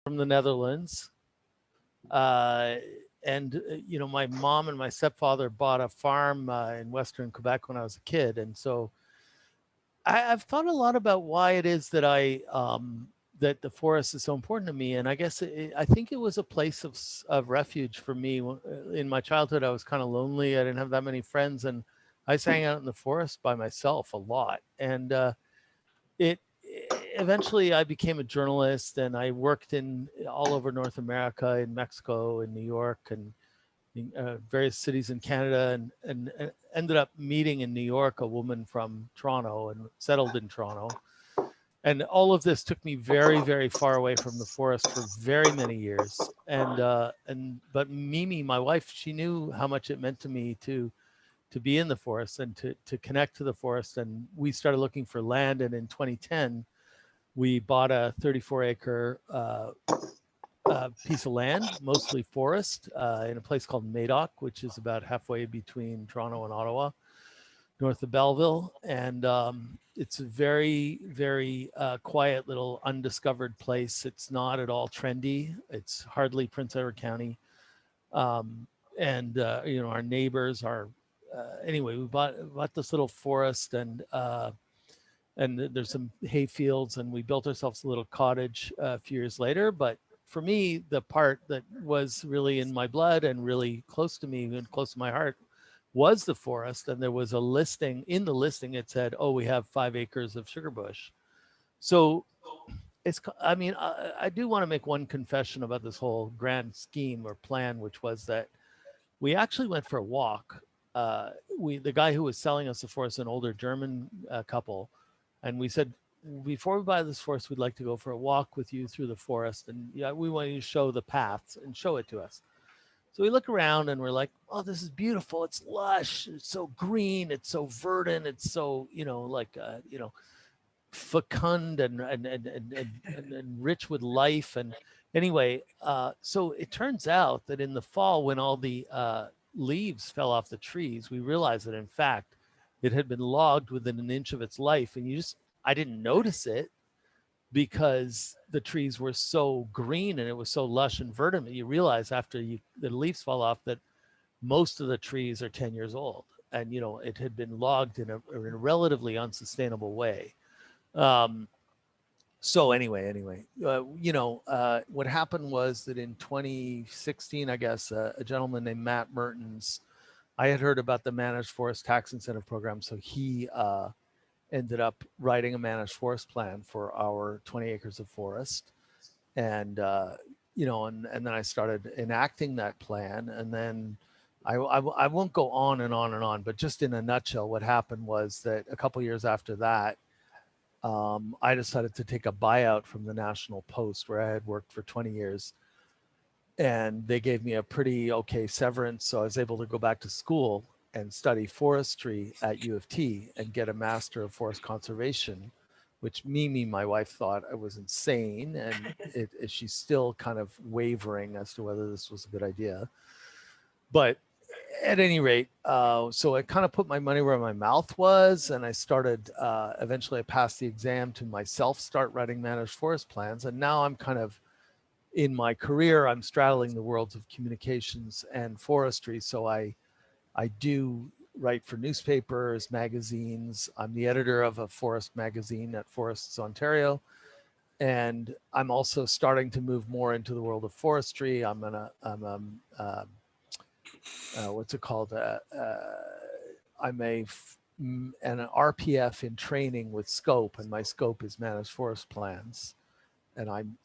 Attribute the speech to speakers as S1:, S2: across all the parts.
S1: from the Netherlands. Uh, and my mom and my stepfather bought a farm in Western Quebec when I was a kid. And so I've thought a lot about why it is that that the forest is so important to me. And I guess I think it was a place of refuge for me. In my childhood, I was kind of lonely. I didn't have that many friends, and I sang out in the forest by myself a lot. And it eventually I became a journalist, and I worked in all over North America, in Mexico, in New York, and various cities in Canada, and ended up meeting in New York a woman from Toronto and settled in Toronto. And all of this took me very, very far away from the forest for very many years. But Mimi, my wife, she knew how much it meant to me to be in the forest and to connect to the forest. And we started looking for land. And in 2010, we bought a 34-acre piece of land, mostly forest, in a place called Madoc, which is about halfway between Toronto and Ottawa, north of Belleville. And it's a very, very quiet little undiscovered place. It's not at all trendy. It's hardly Prince Edward County. Our neighbors are, anyway, we bought this little forest, and there's some hay fields, and we built ourselves a little cottage a few years later. But for me, the part that was really in my blood and really close to me and close to my heart was the forest. And there was a listing. In the listing, it said, oh, we have 5 acres of sugar bush. So I do want to make one confession about this whole grand scheme or plan, which was that we actually went for a walk. The guy who was selling us the forest, an older German couple, and we said, before we buy this forest, we'd like to go for a walk with you through the forest. And yeah, we want you to show the paths and show it to us. So we look around and we're like, oh, this is beautiful. It's lush. It's so green. It's so verdant. It's so, fecund and rich with life. And anyway, so it turns out that in the fall, when all the leaves fell off the trees, we realized that in fact, it had been logged within an inch of its life. And I didn't notice it because the trees were so green and it was so lush and verdant. You realize after the leaves fall off that most of the trees are 10 years old. And, it had been logged in a relatively unsustainable way. So anyway, what happened was that in 2016, I guess, a gentleman named Matt Mertens, I had heard about the Managed Forest Tax Incentive Program. So he ended up writing a managed forest plan for our 20 acres of forest. And, and then I started enacting that plan. And then I won't go on and on and on, but just in a nutshell, what happened was that a couple years after that, I decided to take a buyout from the National Post, where I had worked for 20 years. And they gave me a pretty okay severance. So I was able to go back to school and study forestry at U of T and get a Master of Forest Conservation, which Mimi, my wife, thought I was insane. And she's still kind of wavering as to whether this was a good idea. But at any rate, so I kind of put my money where my mouth was, and I started, eventually I passed the exam to myself, start writing managed forest plans. And now I'm kind of, in my career, I'm straddling the worlds of communications and forestry. So I do write for newspapers, magazines. I'm the editor of a forest magazine at Forests Ontario. And I'm also starting to move more into the world of forestry. I'm what's it called? I'm an RPF in training with Scope, and my Scope is managed forest plans. And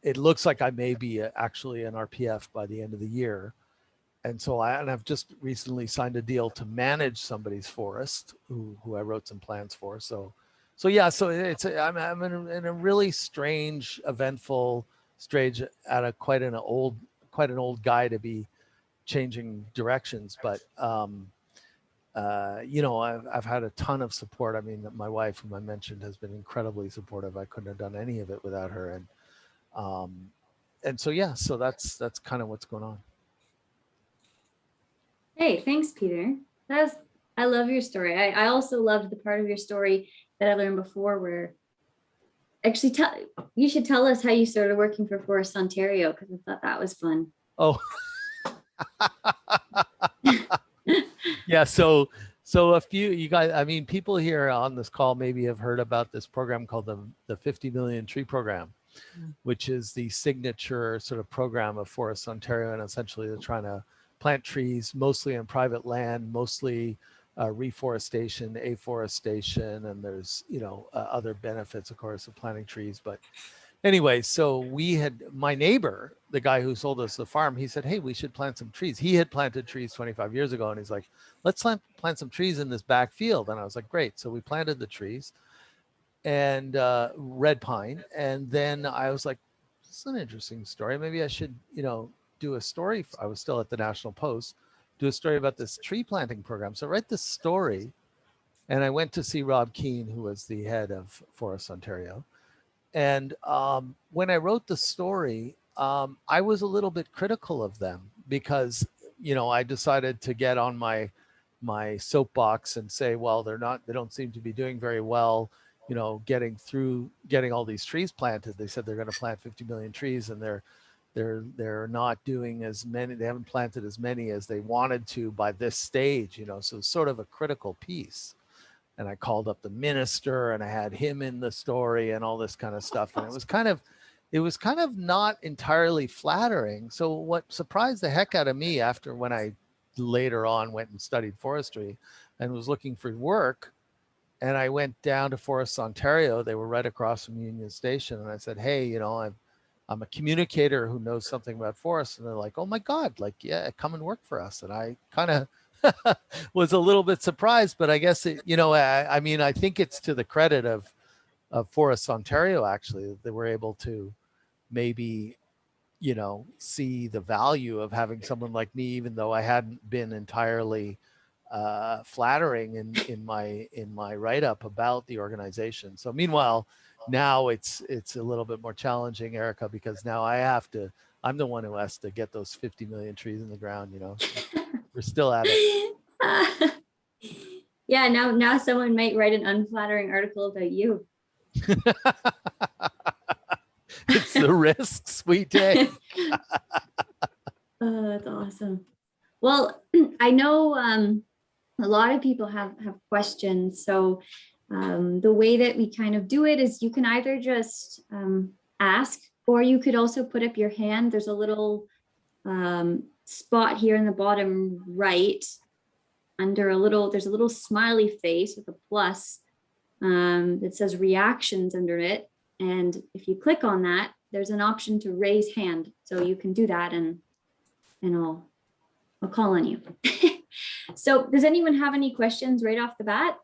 S1: it looks like I may be actually an RPF by the end of the year. And so I've just recently signed a deal to manage somebody's forest who I wrote some plans for. So I'm in a really strange, eventful stage at quite an old guy to be changing directions. But I've had a ton of support. I mean, my wife, whom I mentioned, has been incredibly supportive. I couldn't have done any of it without her. And so that's kind of what's going on.
S2: Hey, thanks, Peter. I love your story. I also loved the part of your story that I learned before where actually, you should tell us how you started working for Forest Ontario, because I thought that was fun.
S1: Oh, yeah. So a few you guys, I mean, people here on this call maybe have heard about this program called the 50 million tree program, which is the signature sort of program of Forests Ontario, and essentially they're trying to plant trees mostly on private land, mostly reforestation, afforestation, and there's other benefits, of course, of planting trees. But anyway, so we had my neighbor, the guy who sold us the farm, he said, hey, we should plant some trees. He had planted trees 25 years ago, and he's like, let's plant some trees in this back field. And I was like, great. So we planted the trees and red pine. And then I was like, this is an interesting story. Maybe I should, do a story. I was still at the National Post, do a story about this tree planting program. So write this story. And I went to see Rob Keane, who was the head of Forests Ontario. And when I wrote the story, I was a little bit critical of them because, I decided to get on my soapbox and say, well, they don't seem to be doing very well, getting all these trees planted. They said they're going to plant 50 million trees, and they're not doing as many. They haven't planted as many as they wanted to by this stage, so it's sort of a critical piece. And I called up the minister and I had him in the story and all this kind of stuff. And it was kind of not entirely flattering. So what surprised the heck out of me after when I later on went and studied forestry and was looking for work, and I went down to Forests Ontario, they were right across from Union Station. And I said, hey, I'm a communicator who knows something about forests. And they're like, oh my God, like, yeah, come and work for us. And I kind of was a little bit surprised, but I guess I mean, I think it's to the credit of Forests Ontario, actually, that they were able to maybe, see the value of having someone like me, even though I hadn't been entirely flattering in my write-up about the organization. So meanwhile, now it's a little bit more challenging, Erica, because now I'm the one who has to get those 50 million trees in the ground. We're still at it.
S2: Yeah, now someone might write an unflattering article about you.
S1: It's the risks we take.
S2: Oh, that's awesome. Well, I know a lot of people have questions. So the way that we kind of do it is you can either just ask, or you could also put up your hand. There's a little spot here in the bottom right under there's a little smiley face with a plus that says reactions under it. And if you click on that, there's an option to raise hand. So you can do that and I'll call on you. So does anyone have any questions right off the bat?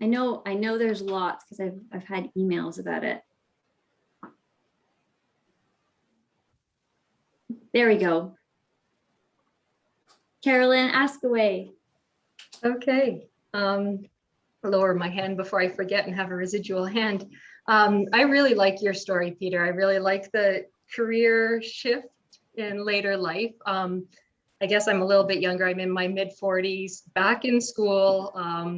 S2: I know there's lots because I've had emails about it. There we go. Carolyn, ask away.
S3: Okay. Lower my hand before I forget and have a residual hand. I really like your story, Peter. I really like the career shift in later life. I guess I'm a little bit younger. I'm in my mid 40s, back in school,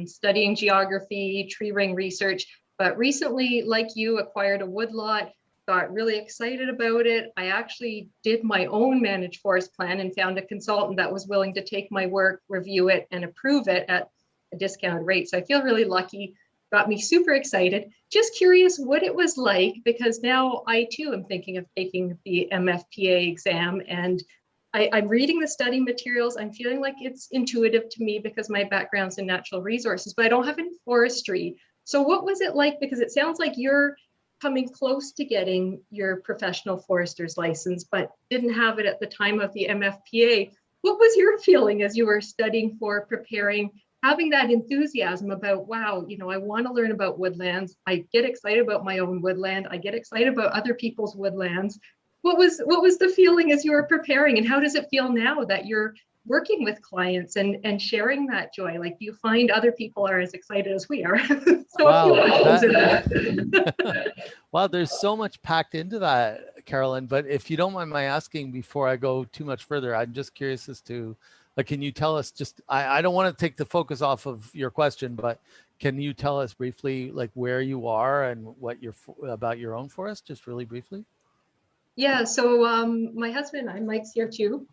S3: studying geography, tree ring research, but recently, like you, acquired a woodlot, got really excited about it. I actually did my own managed forest plan and found a consultant that was willing to take my work, review it, and approve it at a discounted rate. So I feel really lucky, got me super excited. Just curious what it was like, because now I too am thinking of taking the MFPA exam, and I'm reading the study materials. I'm feeling like it's intuitive to me because my background's in natural resources, but I don't have any forestry. So what was it like? Because it sounds like you're coming close to getting your professional forester's license, but didn't have it at the time of the MFPA. What was your feeling as you were studying for, preparing, having that enthusiasm about, wow, I want to learn about woodlands. I get excited about my own woodland. I get excited about other people's woodlands. What was the feeling as you were preparing, and how does it feel now that you're working with clients and sharing that joy? Like, do you find other people are as excited as we are? So
S1: wow, wow, there's so much packed into that, Carolyn. But if you don't mind my asking, before I go too much further, I'm just curious as to, like, can you tell us just, I don't want to take the focus off of your question, but Can you tell us briefly, like where you are and what about your own forest, just really briefly?
S3: Yeah, so my husband, Mike's here too.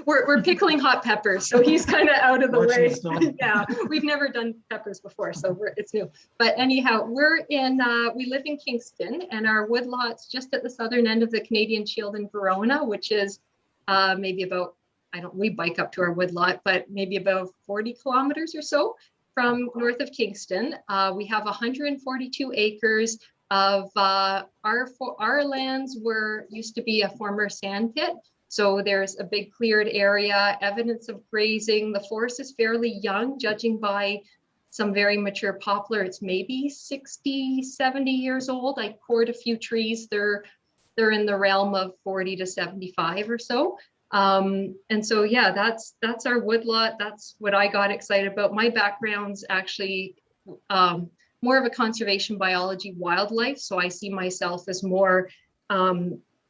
S3: We're pickling hot peppers, so he's kind of out of the way. Yeah, we've never done peppers before, so it's new. But anyhow, we live in Kingston, and our woodlot's just at the southern end of the Canadian Shield in Verona, which is maybe about, we bike up to our woodlot, but maybe about 40 kilometers or so from north of Kingston. We have 142 acres of our lands used to be a former sand pit. So there's a big cleared area, evidence of grazing. The forest is fairly young, judging by some very mature poplar. It's maybe 60, 70 years old. I poured a few trees. They're in the realm of 40 to 75 or so. And so, yeah, that's our woodlot. That's what I got excited about. My background's actually more of a conservation biology wildlife. So I see myself as more,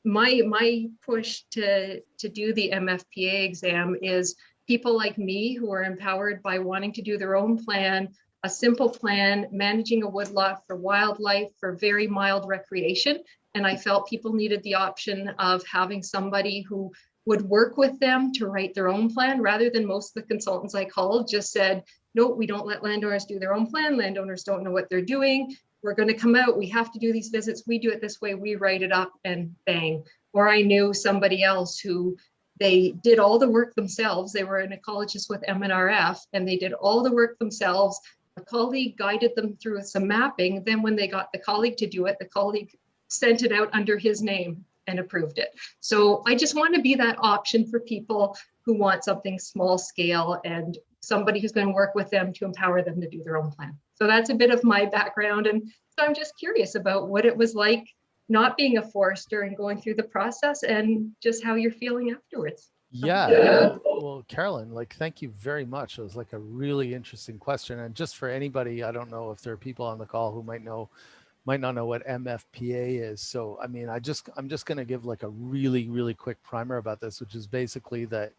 S3: my push to do the MFPA exam is people like me who are empowered by wanting to do their own plan, a simple plan, managing a woodlot for wildlife, for very mild recreation. And I felt people needed the option of having somebody who would work with them to write their own plan, rather than most of the consultants I called just said, no, we don't let landowners do their own plan. Landowners don't know what they're doing. We're going to come out. We have to do these visits. We do it this way. We write it up and bang. Or I knew somebody else who they did all the work themselves. They were an ecologist with MNRF and they did all the work themselves. A colleague guided them through some mapping. Then when they got the colleague to do it, the colleague sent it out under his name and approved it. So I just want to be that option for people who want something small scale and somebody who's going to work with them to empower them to do their own plan. So that's a bit of my background. And so I'm just curious about what it was like not being a forester and going through the process, and just how you're feeling afterwards.
S1: Yeah. Well, Carolyn, like, thank you very much. It was like a really interesting question. And just for anybody, I don't know if there are people on the call who might not know what MFPA is. So, I mean, I'm just going to give like a really, really quick primer about this, which is basically that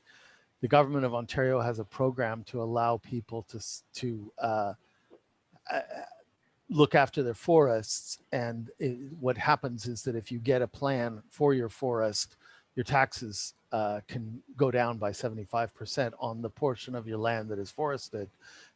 S1: the government of Ontario has a program to allow people to look after their forests. And what happens is that if you get a plan for your forest, your taxes can go down by 75% on the portion of your land that is forested.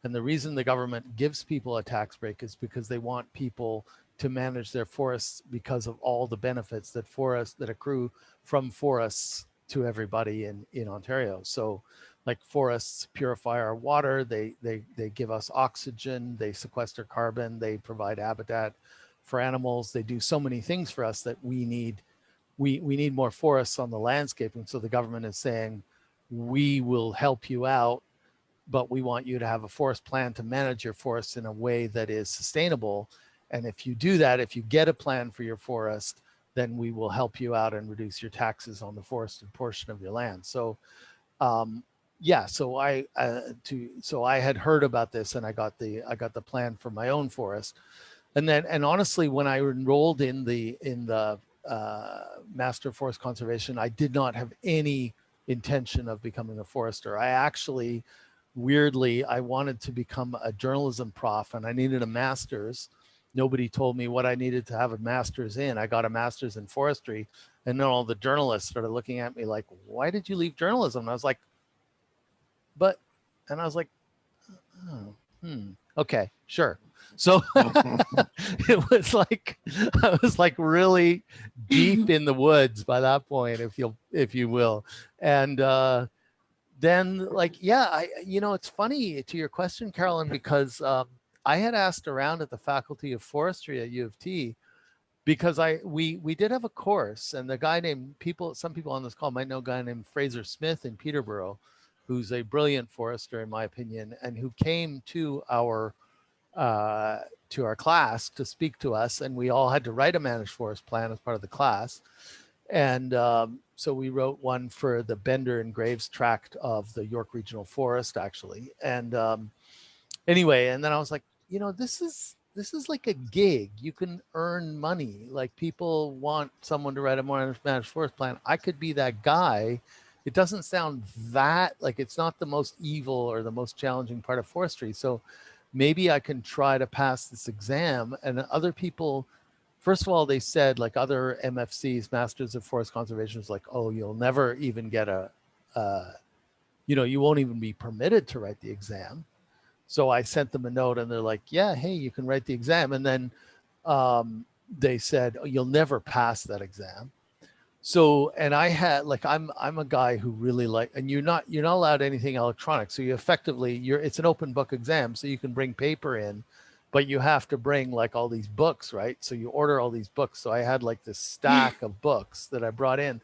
S1: And the reason the government gives people a tax break is because they want people to manage their forests because of all the benefits that accrue from forests to everybody in Ontario. So like forests purify our water, they give us oxygen, they sequester carbon, they provide habitat for animals, they do so many things for us that we need more forests on the landscape. And so the government is saying, we will help you out, but we want you to have a forest plan to manage your forests in a way that is sustainable. And if you do that, if you get a plan for your forest, then we will help you out and reduce your taxes on the forested portion of your land. So yeah, so I had heard about this, and I got the plan for my own forest. And honestly, when I enrolled in the Master Forest Conservation, I did not have any intention of becoming a forester. I actually, weirdly, I wanted to become a journalism prof, and I needed a master's. Nobody told me what I needed to have a master's in. I got a master's in forestry, and then all the journalists started looking at me like, why did you leave journalism? And I was like, okay, sure. So it was like, I was like really deep in the woods by that point, if you will. And then like, yeah, it's funny to your question, Carolyn, because I had asked around at the Faculty of Forestry at U of T, because we did have a course, and the guy named some people on this call might know a guy named Fraser Smith in Peterborough, who's a brilliant forester in my opinion, and who came to our class to speak to us, and we all had to write a managed forest plan as part of the class. And so we wrote one for the Bender and Graves tract of the York Regional Forest, actually. And anyway, and then I was like, this is like a gig. You can earn money. Like, people want someone to write a more managed forest plan. I could be that guy. It doesn't sound that like, it's not the most evil or the most challenging part of forestry. So maybe I can try to pass this exam. And other people, first of all, they said, like other MFCs, Masters of Forest Conservation, is like, oh, you'll never even get you won't even be permitted to write the exam. So I sent them a note and they're like, yeah, hey, you can write the exam. And then they said, oh, you'll never pass that exam. So, and I had like, I'm a guy who really and you're not allowed anything electronic. So you effectively, it's an open book exam. So you can bring paper in, but you have to bring like all these books, right? So you order all these books. So I had like this stack of books that I brought in,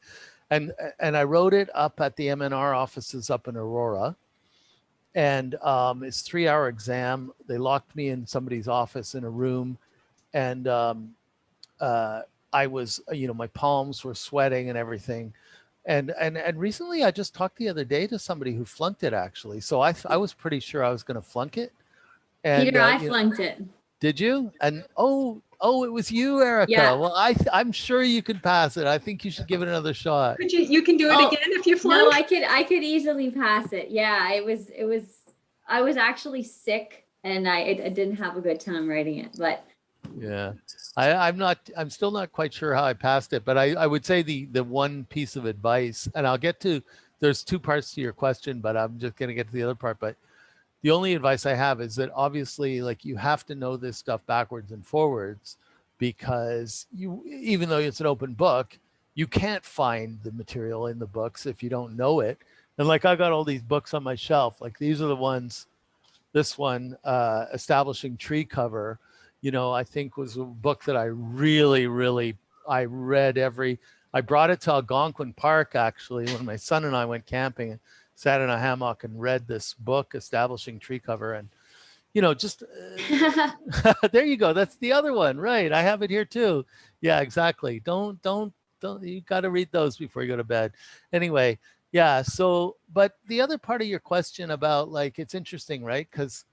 S1: and I wrote it up at the MNR offices up in Aurora. And it's 3-hour exam. They locked me in somebody's office in a room, and I was, my palms were sweating and everything. And recently I just talked the other day to somebody who flunked it actually. So I was pretty sure I was going to flunk it. And
S2: Peter, I flunked it.
S1: Did you? And oh, it was you, Erica.
S2: Yeah.
S1: Well, I'm sure you could pass it. I think you should give it another shot.
S3: Could you can do it again if you flunk?
S2: No, I could easily pass it. Yeah, I was actually sick and I didn't have a good time writing it, but
S1: yeah, I'm still not quite sure how I passed it, but I would say the one piece of advice, and I'll get to, there's two parts to your question, but I'm just going to get to the other part. But the only advice I have is that obviously, like, you have to know this stuff backwards and forwards, because even though it's an open book, you can't find the material in the books if you don't know it. And like, I got all these books on my shelf, like these are the ones, this one, Establishing Tree Cover, I think was a book that I really, I read I brought it to Algonquin Park, actually, when my son and I went camping and sat in a hammock and read this book, Establishing Tree Cover. And, just, there you go. That's the other one, right? I have it here too. Yeah, exactly. Don't, you got to read those before you go to bed. Anyway, yeah. So, but the other part of your question about, like, it's interesting, right? Because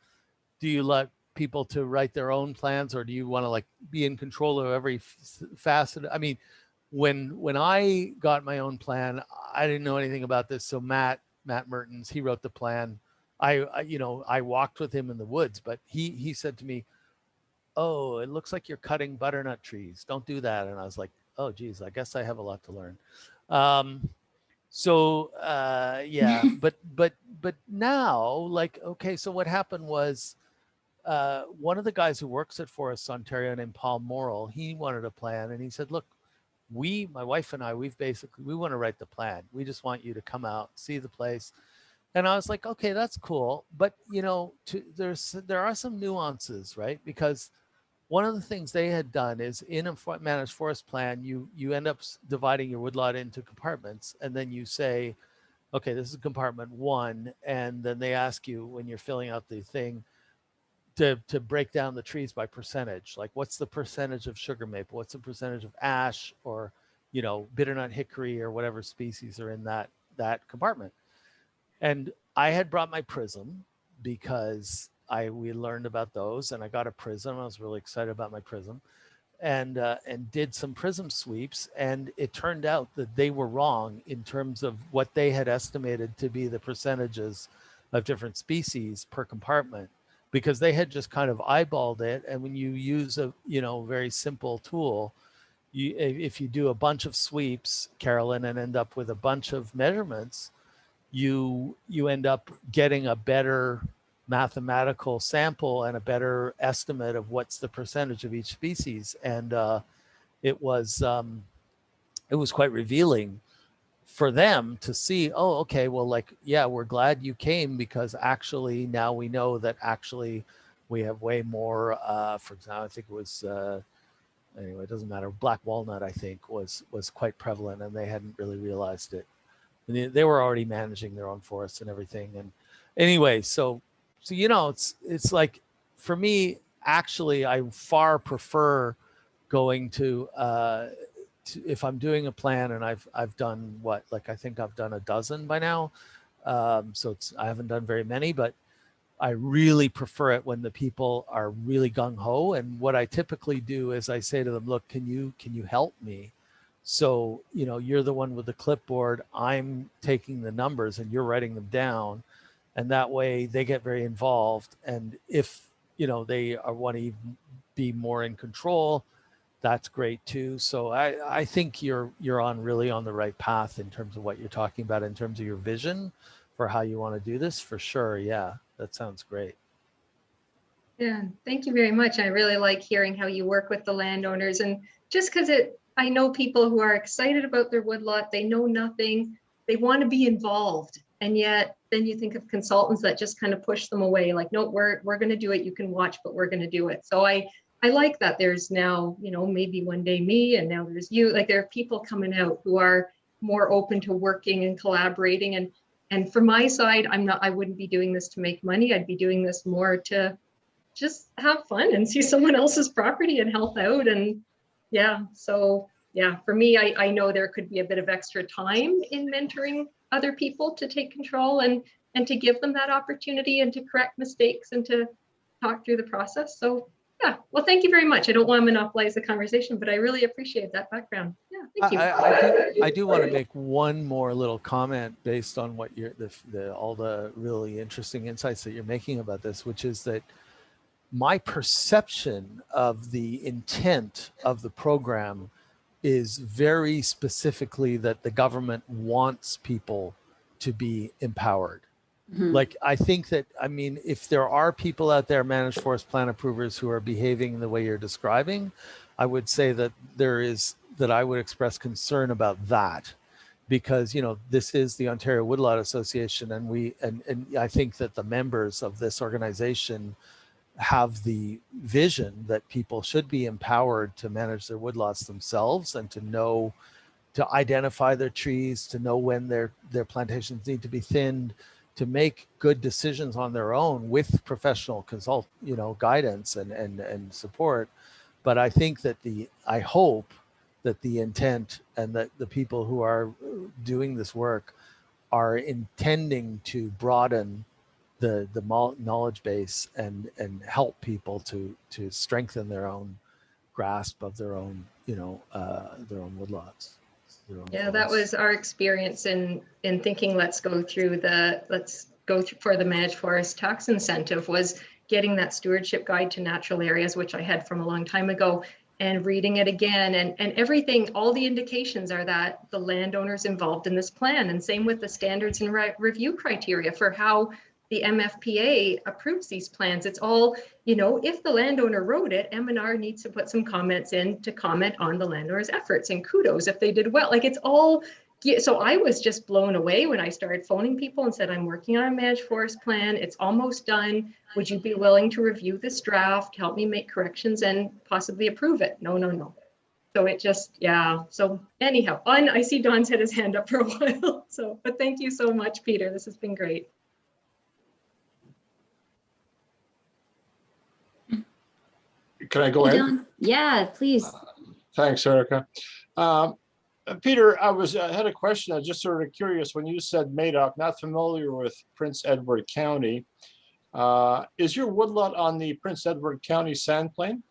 S1: do you let people to write their own plans, or do you want to like be in control of every facet? I mean, when I got my own plan, I didn't know anything about this. So Matt Mertens, he wrote the plan. I walked with him in the woods, but he said to me, oh, it looks like you're cutting butternut trees. Don't do that. And I was like, oh, geez, I guess I have a lot to learn. Yeah, but now, like, okay, so what happened was, one of the guys who works at Forests Ontario named Paul Morrill, he wanted a plan, and he said, look, my wife and I, we want to write the plan. We just want you to come out, see the place. And I was like, okay, that's cool. But, there are some nuances, right? Because one of the things they had done is, in a managed forest plan, you end up dividing your woodlot into compartments, and then you say, okay, this is compartment 1. And then they ask you, when you're filling out the thing, to break down the trees by percentage. Like, what's the percentage of sugar maple? What's the percentage of ash, or, bitternut hickory, or whatever species are in that compartment? And I had brought my prism because we learned about those, and I got a prism. I was really excited about my prism, and did some prism sweeps. And it turned out that they were wrong in terms of what they had estimated to be the percentages of different species per compartment, because they had just kind of eyeballed it. And when you use a very simple tool, if you do a bunch of sweeps, Carolyn, and end up with a bunch of measurements, you end up getting a better mathematical sample and a better estimate of what's the percentage of each species. And it was quite revealing for them to see, oh, okay, well, like, yeah, we're glad you came, because actually now we know that actually we have way more, for example, I think it was, anyway, it doesn't matter. Black walnut, I think, was quite prevalent, and they hadn't really realized it. And they were already managing their own forests and everything. And anyway, so it's like, for me, actually, I far prefer going to if I'm doing a plan, and I've done what, like, I think I've done a dozen by now. So I haven't done very many, but I really prefer it when the people are really gung-ho. And what I typically do is I say to them, look, can you help me? So, you're the one with the clipboard, I'm taking the numbers and you're writing them down. And that way they get very involved. And if they want to be more in control. That's great too. So I think you're really on the right path in terms of what you're talking about, in terms of your vision for how you want to do this, for sure. Yeah, that sounds great.
S3: Yeah, thank you very much. I really like hearing how you work with the landowners, and just because I know people who are excited about their woodlot, they know nothing, they want to be involved, and yet then you think of consultants that just kind of push them away, like, no, we're going to do it. You can watch, but we're going to do it. So I like that there's now, maybe one day me, and now there's you. Like, there are people coming out who are more open to working and collaborating. And from my side, I wouldn't be doing this to make money. I'd be doing this more to just have fun and see someone else's property and help out. And yeah, so yeah, for me, I know there could be a bit of extra time in mentoring other people to take control and to give them that opportunity and to correct mistakes and to talk through the process. So yeah, well, thank you very much. I don't want to monopolize the conversation, but I really appreciate that background. Yeah, thank you.
S1: I do want to make one more little comment based on what all the really interesting insights that you're making about this, which is that my perception of the intent of the program is very specifically that the government wants people to be empowered. Like, I think that, if there are people out there, managed forest plan approvers, who are behaving the way you're describing, I would say that I would express concern about that, because, this is the Ontario Woodlot Association, and I think that the members of this organization have the vision that people should be empowered to manage their woodlots themselves, and to identify their trees, to know when their plantations need to be thinned, to make good decisions on their own with professional guidance and support. But I think that I hope that the intent, and that the people who are doing this work are intending to broaden the knowledge base and help people to strengthen their own grasp of their own woodlots.
S3: Yeah, that was our experience in thinking, let's go for the managed forest tax incentive, was getting that stewardship guide to natural areas, which I had from a long time ago, and reading it again, and everything, all the indications are that the landowners involved in this plan, and same with the standards and review criteria for how the MFPA approves these plans. It's all, if the landowner wrote it, M&R needs to put some comments in to comment on the landowner's efforts, and kudos if they did well. Like, it's all, so I was just blown away when I started phoning people and said, I'm working on a managed forest plan. It's almost done. Would you be willing to review this draft, help me make corrections, and possibly approve it? No. So it just, yeah. So anyhow, I see Don's had his hand up for a while. So, but thank you so much, Peter. This has been great.
S4: Can I go ahead?
S2: Don? Yeah, please.
S4: Thanks, Erica. Peter, I had a question. I was just sort of curious when you said Madoc, not familiar with Prince Edward County. Is your woodlot on the Prince Edward County sandplain?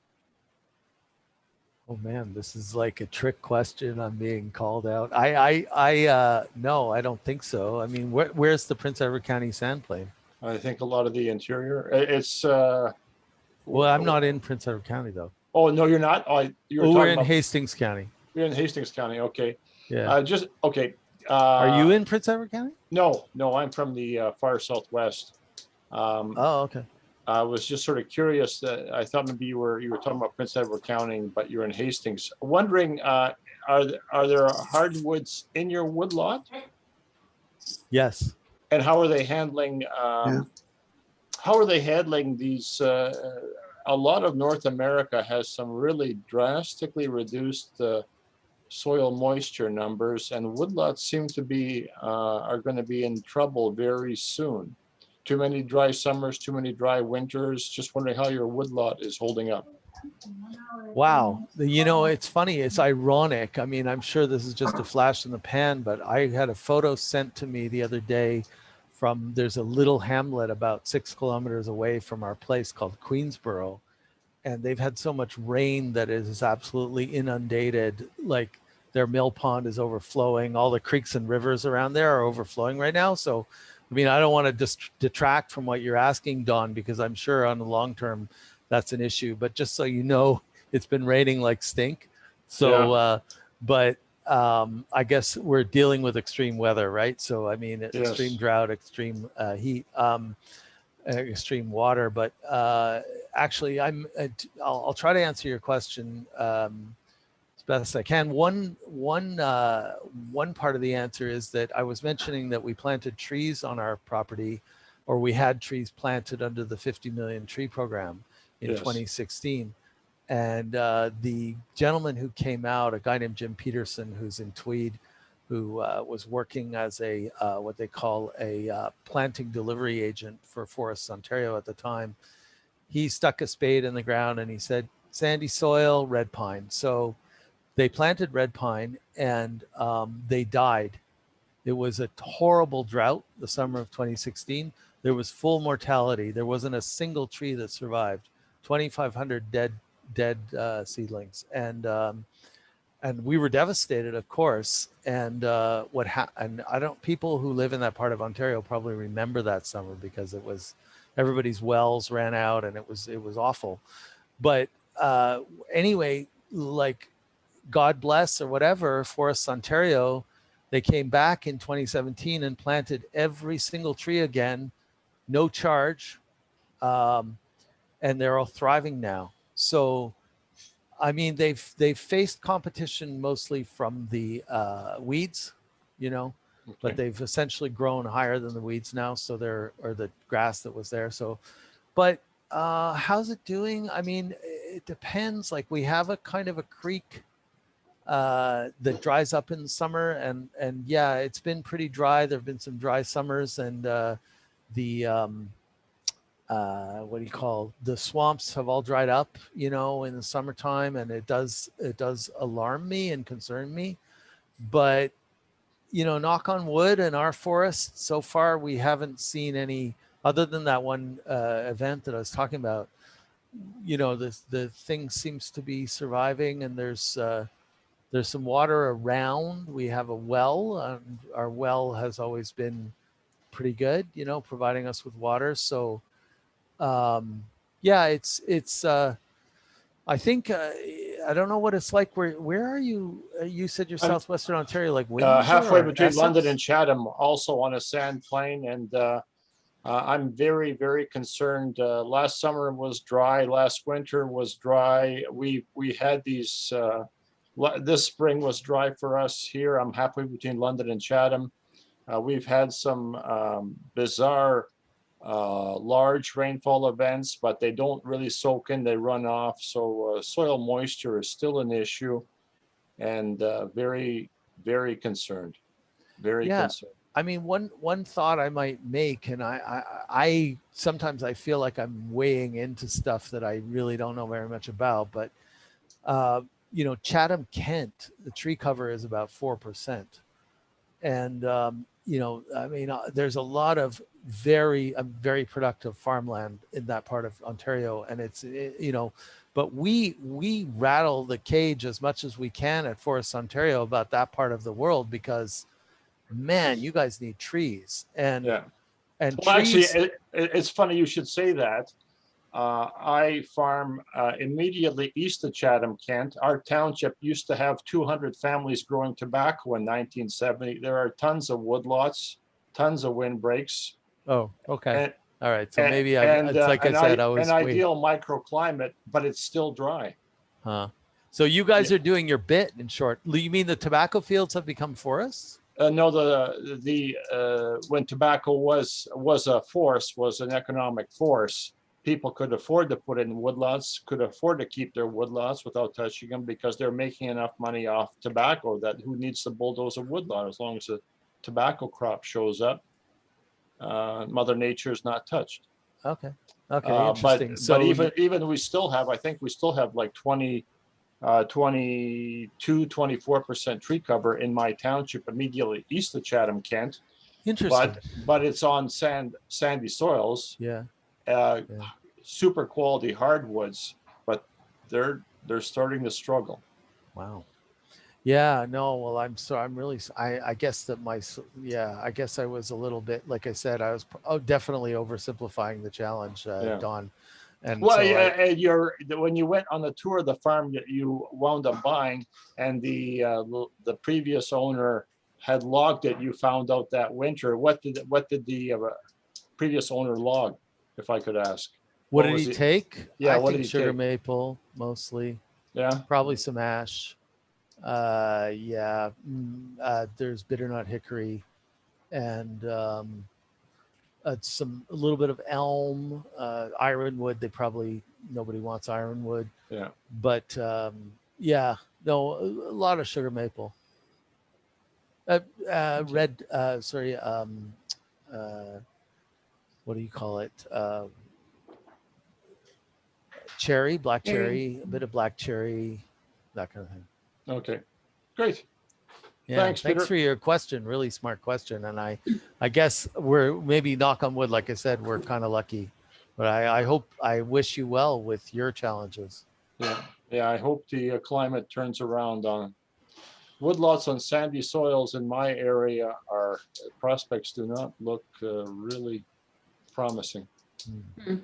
S1: Oh man, this is like a trick question. I'm being called out. No, I don't think so. Where's the Prince Edward County sandplain?
S4: I think a lot of the interior. It's
S1: well, I'm not in Prince Edward County though.
S4: Oh no, you're not.
S1: We're in Hastings County.
S4: You're in Hastings County. Okay.
S1: Yeah.
S4: Just okay.
S1: Are you in Prince Edward County?
S4: No, I'm from the far southwest.
S1: Oh, okay.
S4: I was just sort of curious that I thought maybe you were talking about Prince Edward County, but you're in Hastings. Wondering, are there hardwoods in your woodlot?
S1: Yes.
S4: And how are they handling? How are they handling these? A lot of North America has some really drastically reduced soil moisture numbers, and woodlots seem to be are going to be in trouble very soon. Too many dry summers, too many dry winters. Just wondering how your woodlot is holding up.
S1: Wow. It's funny. It's ironic. I'm sure this is just a flash in the pan, but I had a photo sent to me the other day there's a little hamlet about 6 kilometers away from our place called Queensborough. And they've had so much rain that it is absolutely inundated. Like, their mill pond is overflowing. All the creeks and rivers around there are overflowing right now. So I mean, I don't want to detract from what you're asking, Don, because I'm sure on the long term that's an issue. But just so you know, it's been raining like stink. So, but I guess we're dealing with extreme weather, right? So, I mean, extreme
S4: Yes.
S1: drought, extreme heat, extreme water. But actually, I'll try to answer your question as best I can. One part of the answer is that I was mentioning that we planted trees on our property, or we had trees planted under the 50 million tree program in
S4: Yes.
S1: 2016. And the gentleman who came out, a guy named Jim Peterson, who's in Tweed, who was working as a what they call a planting delivery agent for Forests Ontario at the time, he stuck a spade in the ground and he said, sandy soil, red pine. So they planted red pine and they died. It was a horrible drought the summer of 2016. There was full mortality. There wasn't a single tree that survived. 2,500 dead seedlings, and we were devastated, of course. And and I don't, people who live in that part of Ontario probably remember that summer because it was, everybody's wells ran out and it was awful. But anyway, like, God bless or whatever, Forests Ontario, they came back in 2017 and planted every single tree again, no charge, and they're all thriving now. So, I mean, they've faced competition mostly from the weeds, you know, but
S4: Okay.
S1: they've essentially grown higher than the weeds now. So they're, or the grass that was there. So, but how's it doing? I mean, it depends. Like, we have a kind of a creek that dries up in the summer, and yeah, it's been pretty dry. There have been some dry summers, and the what do you call, the swamps have all dried up, you know, in the summertime, and it does alarm me and concern me. But you know, knock on wood, in our forest so far we haven't seen any, other than that one event that I was talking about. You know, the thing seems to be surviving, and there's some water around. We have a well. Our well has always been pretty good, you know, providing us with water. So, yeah, I think, I don't know what it's like. Where are you? You said you're
S4: I'm
S1: Southwestern Ontario, like Windsor
S4: halfway
S1: or
S4: between London
S1: Essex?
S4: and Chatham, also on a sand plain, and I'm very, very concerned. Last summer was dry. Last winter was dry. We had these. This spring was dry for us here. I'm halfway between London and Chatham. We've had some bizarre large rainfall events, but they don't really soak in, they run off. So soil moisture is still an issue, and very, very concerned, very
S1: Yeah.
S4: concerned.
S1: I mean, one thought I might make, and I sometimes I feel like I'm weighing into stuff that I really don't know very much about, but you know, Chatham, Kent, the tree cover is about 4%. And you know, I mean, there's a lot of very productive farmland in that part of Ontario, and you know, but we rattle the cage as much as we can at Forests Ontario about that part of the world, because man, you guys need trees,
S4: Yeah.
S1: and
S4: Well, actually,
S1: trees.
S4: it's funny you should say that. I farm immediately east of Chatham, Kent. Our township used to have 200 families growing tobacco in 1970. There are tons of woodlots, tons of windbreaks,
S1: Oh, okay,
S4: and
S1: all right. So maybe it's like I said, I
S4: an
S1: was wait,
S4: ideal microclimate, but it's still dry.
S1: huh? So you
S4: Yeah.
S1: guys are doing your bit, in short. You mean the tobacco fields have become forests?
S4: No, the when tobacco was a force, was an economic force. People could afford to put in woodlots, could afford to keep their woodlots without touching them, because they're making enough money off tobacco that who needs to bulldoze a woodlot as long as the tobacco crop shows up. Mother Nature is not touched.
S1: Okay. Okay. Interesting.
S4: But
S1: So,
S4: even we still have, I think we still have like 22, 24% tree cover in my township immediately east of Chatham, Kent.
S1: interesting.
S4: But it's on sandy soils,
S1: Yeah.
S4: uh,
S1: Yeah.
S4: super quality hardwoods, but they're starting to struggle.
S1: Wow. Yeah, no, well, I'm sorry. I'm really, I guess that yeah, I guess I was a little bit, like I said, I was definitely oversimplifying the challenge,
S4: Yeah.
S1: Don. And
S4: Well,
S1: so
S4: yeah, and when you went on the tour of the farm that you wound up buying, and the previous owner had logged it, you found out that winter. What did the previous owner log, if I could ask?
S1: what did
S4: was
S1: he
S4: it?
S1: take?
S4: Yeah,
S1: I
S4: what did
S1: think
S4: he
S1: sugar
S4: take?
S1: maple mostly,
S4: Yeah,
S1: probably some ash. Yeah, there's bitternut hickory and a little bit of elm, ironwood. Nobody wants ironwood,
S4: yeah.
S1: but yeah, no, a lot of sugar maple. Red, sorry, uh, what do you call it? Cherry, black
S2: Cherry.
S1: cherry, a bit of black cherry, that kind of thing.
S4: Okay, great.
S1: Yeah,
S4: Thanks,
S1: thanks
S4: Peter.
S1: for your question. Really smart question. And I guess we're maybe knock on wood, like I said, we're kind of lucky. But I wish you well with your challenges.
S4: Yeah, yeah. I hope the climate turns around on woodlots on sandy soils in my area. Our prospects do not look really promising.
S2: Hmm.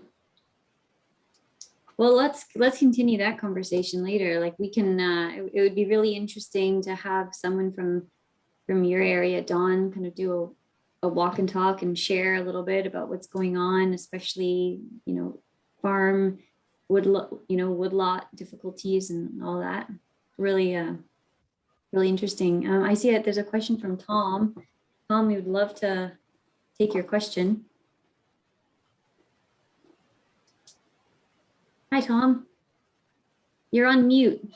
S2: Well, let's continue that conversation later. Like we can, it would be really interesting to have someone from your area, Dawn, kind of do a walk and talk and share a little bit about what's going on, especially, farm woodlot difficulties and all that. Really, really interesting. I see that there's a question from Tom. Tom, we would love to take your question. Hi, Tom. You're on mute.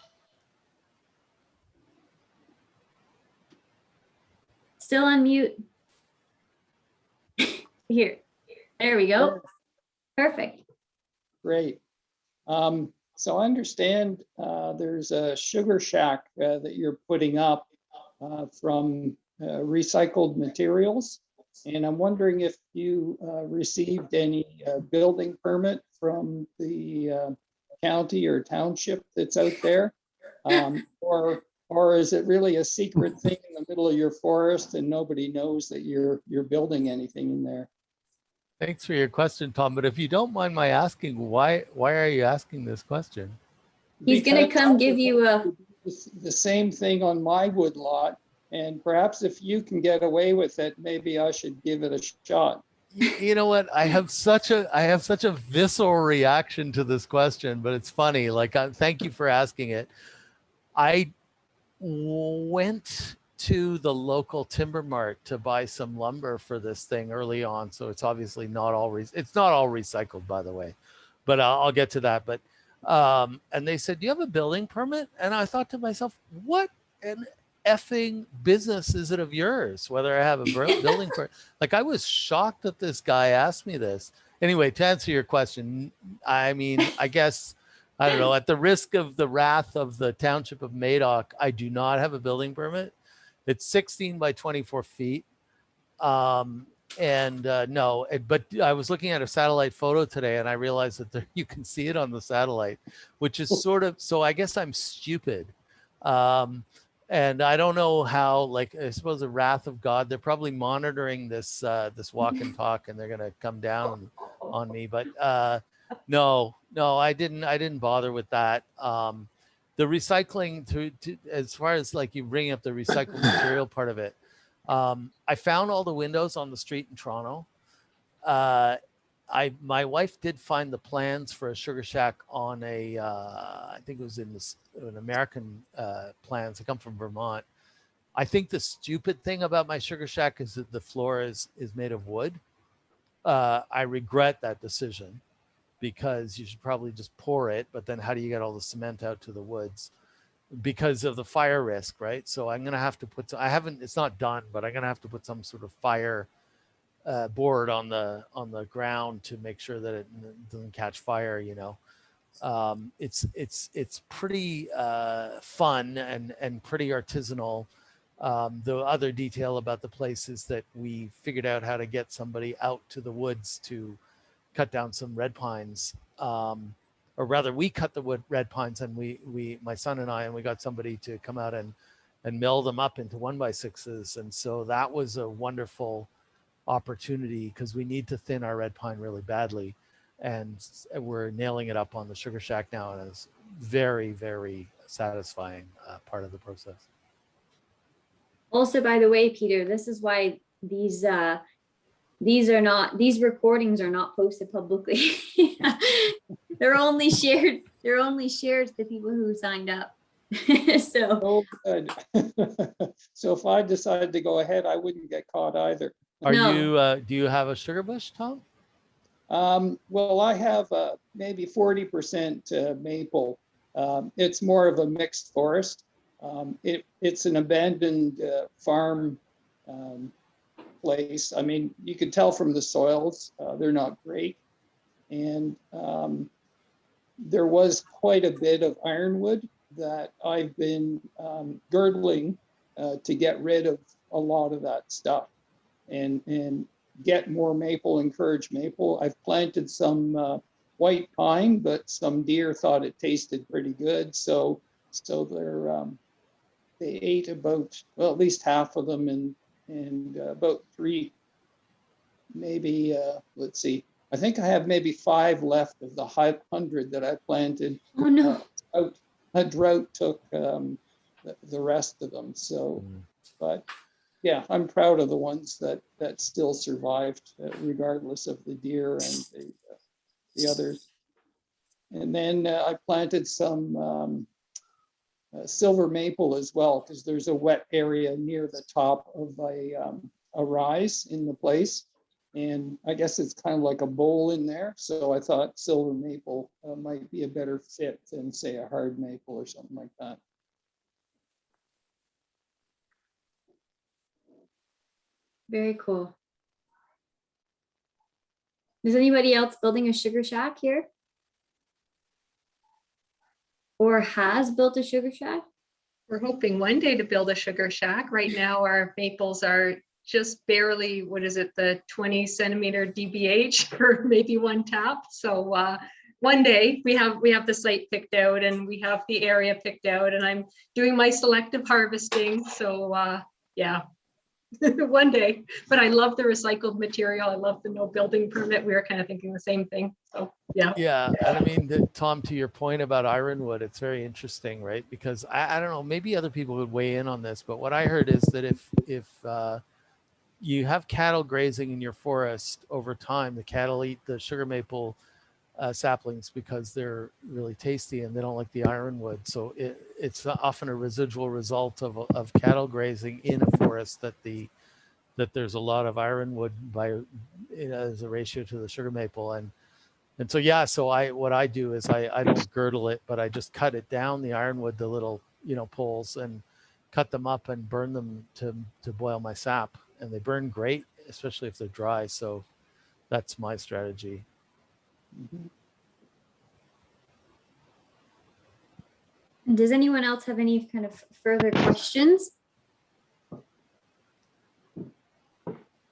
S2: Still on mute. Here. There we go. Perfect.
S5: Great. So I understand there's a sugar shack that you're putting up from recycled materials. And I'm wondering if you received any building permit from the county or township that's out there? Or is it really a secret thing in the middle of your forest and nobody knows that you're building anything in there?
S1: Thanks for your question, Tom. But if you don't mind my asking, why are you asking this question?
S2: He's gonna come give you a.
S5: The same thing on my woodlot, and perhaps if you can get away with it, maybe I should give it a shot.
S1: You know what? I have such a visceral reaction to this question, but it's funny. Like, thank you for asking it. I went to the local timber mart to buy some lumber for this thing early on, so it's obviously not all it's not all recycled, by the way, but I'll get to that. But and they said, "Do you have a building permit?" And I thought to myself, "What an effing business is it of yours whether I have a building permit?" Like, I was shocked that this guy asked me this. Anyway, to answer your question, I mean, I guess, I don't know, at the risk of the wrath of the township of Madoc, I do not have a building permit. It's 16 by 24 feet. No, but I was looking at a satellite photo today and I realized that you can see it on the satellite, which is sort of, so I guess I'm stupid. And I don't know how, like, I suppose the wrath of God, they're probably monitoring this walk and talk, and they're going to come down on me. But no, I didn't bother with that. The recycling to as far as, like, you bring up the recycled material part of it. I found all the windows on the street in Toronto. My wife did find the plans for a sugar shack on I think it was in an American plans. I come from Vermont. I think the stupid thing about my sugar shack is that the floor is made of wood. I regret that decision, because you should probably just pour it, but then how do you get all the cement out to the woods? Because of the fire risk, right? So I'm gonna have to put. It's not done, but I'm gonna have to put some sort of fire board on the ground to make sure that it doesn't catch fire. It's pretty fun and pretty artisanal. The other detail about the place is that we figured out how to get somebody out to the woods to cut down some red pines, or rather we cut the red pines, and we my son and I, and we got somebody to come out and and mill them up into 1x6s. And so that was a wonderful opportunity because we need to thin our red pine really badly. And we're nailing it up on the sugar shack now. And it's very, very satisfying part of the process.
S2: Also, by the way, Peter, this is why these recordings are not posted publicly. They're only shared to the people who signed up. So
S5: Oh, good. So if I decided to go ahead, I wouldn't get caught either.
S1: Are
S2: No.
S1: you, do you have a sugar bush, Tom?
S5: Well, I have maybe 40% maple. It's more of a mixed forest. It's an abandoned farm place. I mean, you can tell from the soils, they're not great. And there was quite a bit of ironwood that I've been girdling to get rid of a lot of that stuff and get more maple, encourage maple. I've planted some white pine, but some deer thought it tasted pretty good. So they ate about, well, at least half of them, and about 3, maybe, let's see, I think I have maybe 5 left of the 100 that I planted.
S2: oh no.
S5: A drought took the rest of them. So, but yeah, I'm proud of the ones that still survived, regardless of the deer and the others. And then I planted some silver maple as well, because there's a wet area near the top of a rise in the place. And I guess it's kind of like a bowl in there. So I thought silver maple might be a better fit than, say, a hard maple or something like that.
S2: Very cool. Is anybody else building a sugar shack here? Or has built a sugar shack?
S3: We're hoping one day to build a sugar shack. Right now, our maples are just barely, what is it, the 20 centimeter DBH for maybe one tap. So one day we have the site picked out and we have the area picked out, and I'm doing my selective harvesting. So yeah, one day. But I love the recycled material. I love the no building permit. We were kind of thinking the same thing. So yeah.
S1: Yeah, and I mean, Tom, to your point about ironwood, it's very interesting, right? Because I don't know, maybe other people would weigh in on this, but what I heard is that if you have cattle grazing in your forest over time, the cattle eat the sugar maple saplings because they're really tasty and they don't like the ironwood. So it's often a residual result of cattle grazing in a forest that there's a lot of ironwood as a ratio to the sugar maple. And so, yeah, so what I do is I don't girdle it, but I just cut it down, the ironwood, the little, poles, and cut them up and burn them to boil my sap. And they burn great, especially if they're dry. So that's my strategy.
S5: Mhm.
S2: And does anyone else have any kind of further questions?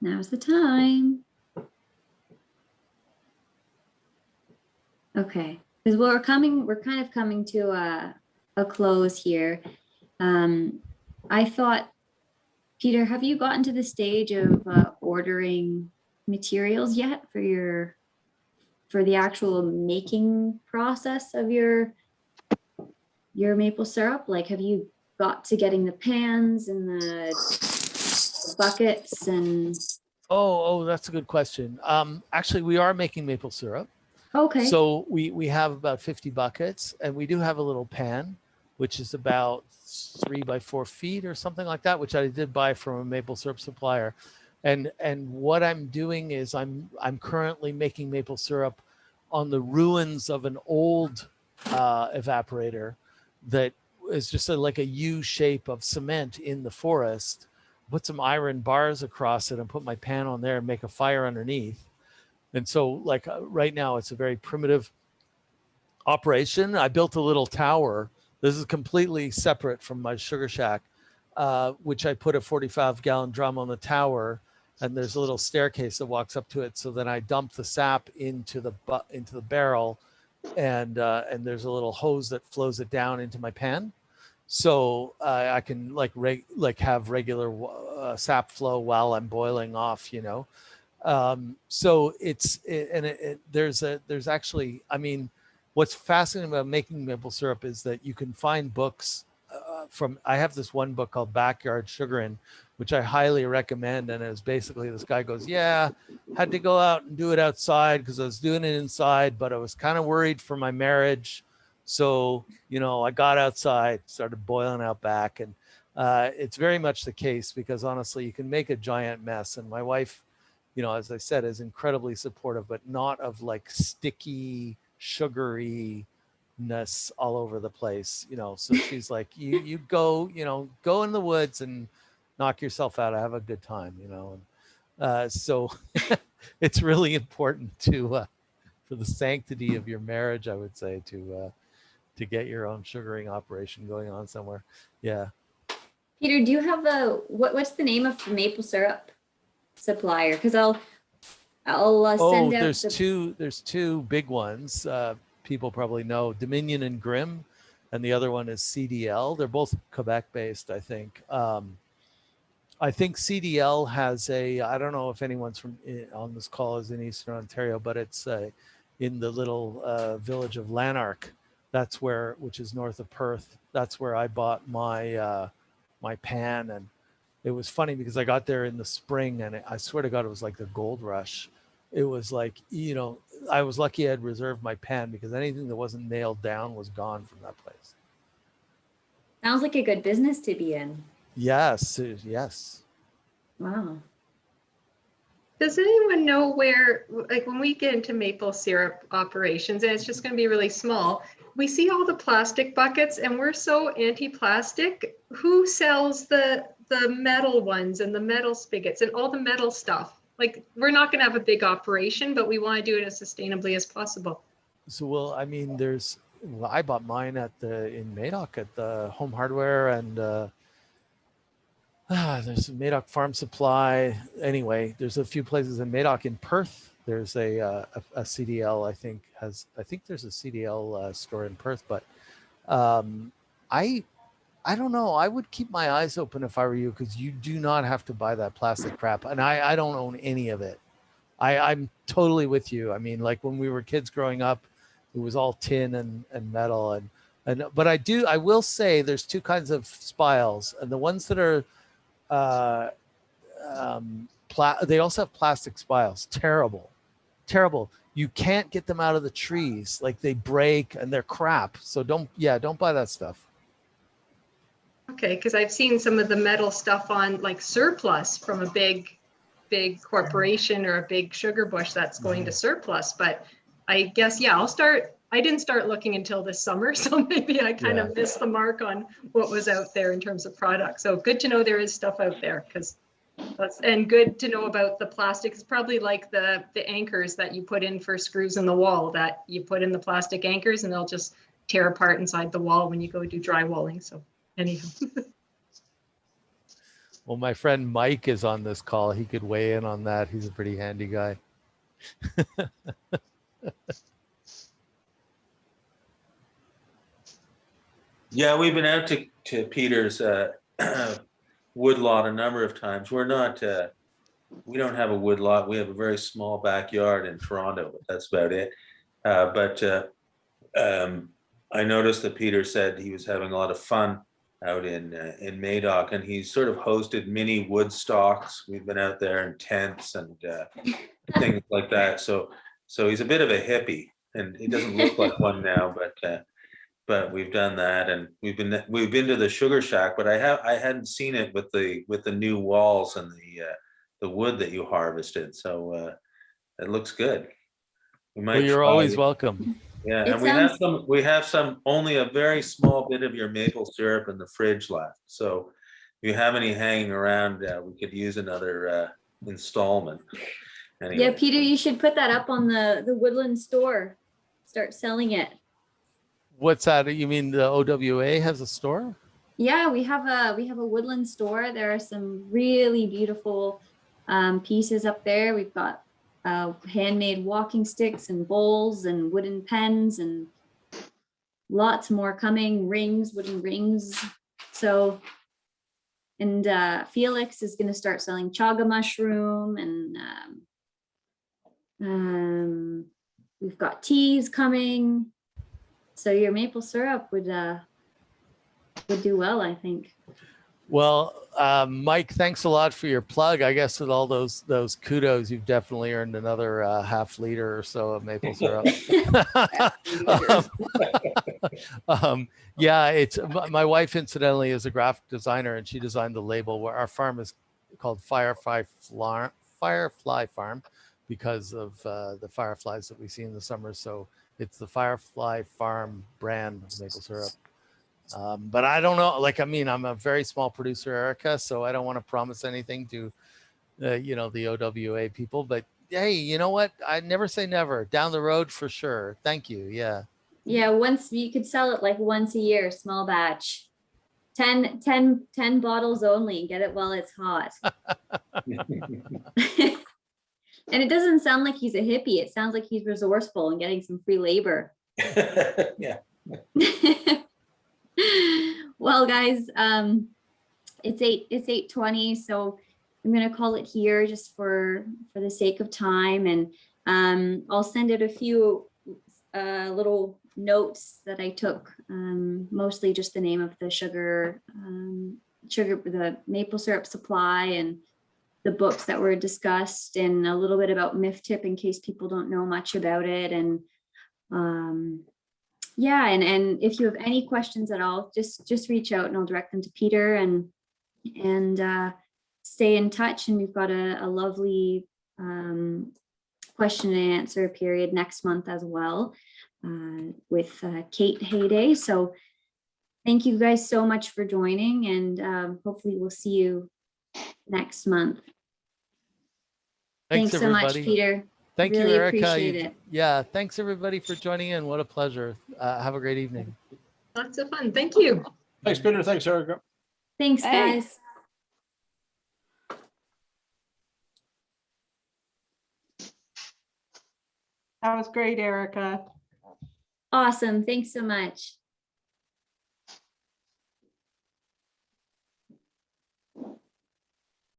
S2: Now's the time. Okay, because we're kind of coming to a close here. I thought, Peter, have you gotten to the stage of ordering materials yet for the actual making process of your maple syrup? Like, have you got to getting the pans and the buckets and?
S1: Oh, that's a good question. Actually, we are making maple syrup.
S2: Okay.
S1: So we have about 50 buckets, and we do have a little pan, which is about 3 by 4 feet or something like that, which I did buy from a maple syrup supplier. And what I'm doing is I'm currently making maple syrup on the ruins of an old evaporator that is just like a U shape of cement in the forest. Put some iron bars across it and put my pan on there and make a fire underneath. And so, like, right now, it's a very primitive operation. I built a little tower. This is completely separate from my sugar shack, which I put a 45-gallon drum on the tower, and there's a little staircase that walks up to it. So then I dump the sap into the barrel, and there's a little hose that flows it down into my pan. So I can have regular sap flow while I'm boiling off, so there's actually, I mean, what's fascinating about making maple syrup is that you can find books I have this one book called Backyard Sugarin', which I highly recommend. And it's basically, this guy goes, yeah, had to go out and do it outside because I was doing it inside, but I was kind of worried for my marriage. So, I got outside, started boiling out back. And it's very much the case because honestly, you can make a giant mess. And my wife, as I said, is incredibly supportive, but not of like sticky, sugary ness all over the place, so she's like, you go, go in the woods and knock yourself out, have a good time, so it's really important to for the sanctity of your marriage, I would say, to get your own sugaring operation going on somewhere. Yeah.
S2: Peter, do you have what's the name of the maple syrup supplier? Because I'll send out
S1: there's two big ones. People probably know Dominion and Grimm, and the other one is CDL. They're both Quebec based, I think. I think CDL has I don't know if anyone's on this call is in Eastern Ontario, but it's in the little village of Lanark. That's which is north of Perth. That's where I bought my my pan. And it was funny because I got there in the spring, and I swear to God, it was like the gold rush. It was like, I was lucky I had reserved my pan because anything that wasn't nailed down was gone from that place.
S2: Sounds like a good business to be in.
S1: Yes. Yes.
S2: Wow.
S3: Does anyone know where, like when we get into maple syrup operations, and it's just going to be really small, we see all the plastic buckets and we're so anti-plastic. Who sells the metal ones and the metal spigots and all the metal stuff? Like, we're not going to have a big operation, but we want to do it as sustainably as possible.
S1: So, well, I mean, I bought mine in Madoc at the Home Hardware, and there's Madoc Farm Supply. Anyway, there's a few places in Madoc. In Perth, there's a CDL. I think there's a CDL store in Perth, but I don't know. I would keep my eyes open if I were you, because you do not have to buy that plastic crap. And I don't own any of it. I'm totally with you. I mean, like when we were kids growing up, it was all tin and metal. But I will say there's two kinds of spiles. And the ones that are, they also have plastic spiles. Terrible. You can't get them out of the trees. Like they break and they're crap. So don't buy that stuff.
S3: Okay, because I've seen some of the metal stuff on like surplus from a big corporation or a big sugar bush that's going to surplus. But I guess, I didn't start looking until this summer. So maybe I kind of missed the mark on what was out there in terms of products. So good to know there is stuff out there, and good to know about the plastic. It's probably like the anchors that you put in for screws in the wall, that you put in the plastic anchors and they'll just tear apart inside the wall when you go do drywalling. So anyhow.
S1: Well, my friend Mike is on this call. He could weigh in on that. He's a pretty handy guy.
S6: Yeah, we've been out to Peter's woodlot a number of times. We don't have a woodlot. We have a very small backyard in Toronto, but that's about it. I noticed that Peter said he was having a lot of fun out in Madoc, and he's sort of hosted mini Woodstocks. We've been out there in tents and things like that. So he's a bit of a hippie, and he doesn't look like one now, but we've done that, and we've been to the sugar shack, but I hadn't seen it with the new walls and the wood that you harvested. So it looks good.
S1: Well, you're always welcome.
S6: Yeah, and we have some only a very small bit of your maple syrup in the fridge left. So if you have any hanging around, we could use another installment. Anyway.
S2: Yeah, Peter, you should put that up on the Woodland store. Start selling it.
S1: What's that? You mean the OWA has a store?
S2: Yeah, we have a Woodland store. There are some really beautiful pieces up there. We've got handmade walking sticks and bowls and wooden pens and lots more coming, rings, wooden rings. So, and Felix is going to start selling chaga mushroom, and we've got teas coming. So your maple syrup would do well, I think.
S1: Well, Mike, thanks a lot for your plug. I guess with all those kudos, you've definitely earned another half liter or so of maple syrup. Yeah, it's my wife incidentally is a graphic designer, and she designed the label where our farm is called Firefly Farm because of the fireflies that we see in the summer. So it's the Firefly Farm brand of maple syrup. But I don't know, like, I mean, I'm a very small producer, Erica, so I don't want to promise anything to, you know, the OWA people, but hey, you know what? I never say never. Down the road for sure. Thank you. Yeah.
S2: Yeah, once you could sell it like once a year, small batch. 10 bottles only. Get it while it's hot. And it doesn't sound like he's a hippie. It sounds like he's resourceful and getting some free labor.
S6: Yeah.
S2: Well, guys, it's 8:20, so I'm gonna call it here just for the sake of time, and I'll send out a few little notes that I took, mostly just the name of the the maple syrup supply, and the books that were discussed, and a little bit about MIFTIP in case people don't know much about it. And yeah, and if you have any questions at all, just reach out and I'll direct them to Peter, and stay in touch. And we've got a lovely question and answer period next month as well, with Kate Hayday. So thank you guys so much for joining, and hopefully we'll see you next month. Thanks so much,
S1: everybody.
S2: Peter.
S1: Thank
S2: Really
S1: you, Erica.
S2: appreciate it.
S1: Yeah. Thanks everybody for joining in. What a pleasure. Have a great evening.
S3: Lots of fun. Thank you.
S4: Thanks, Peter. Thanks, Erica.
S2: Thanks, guys.
S7: That was great, Erica.
S2: Awesome. Thanks so much.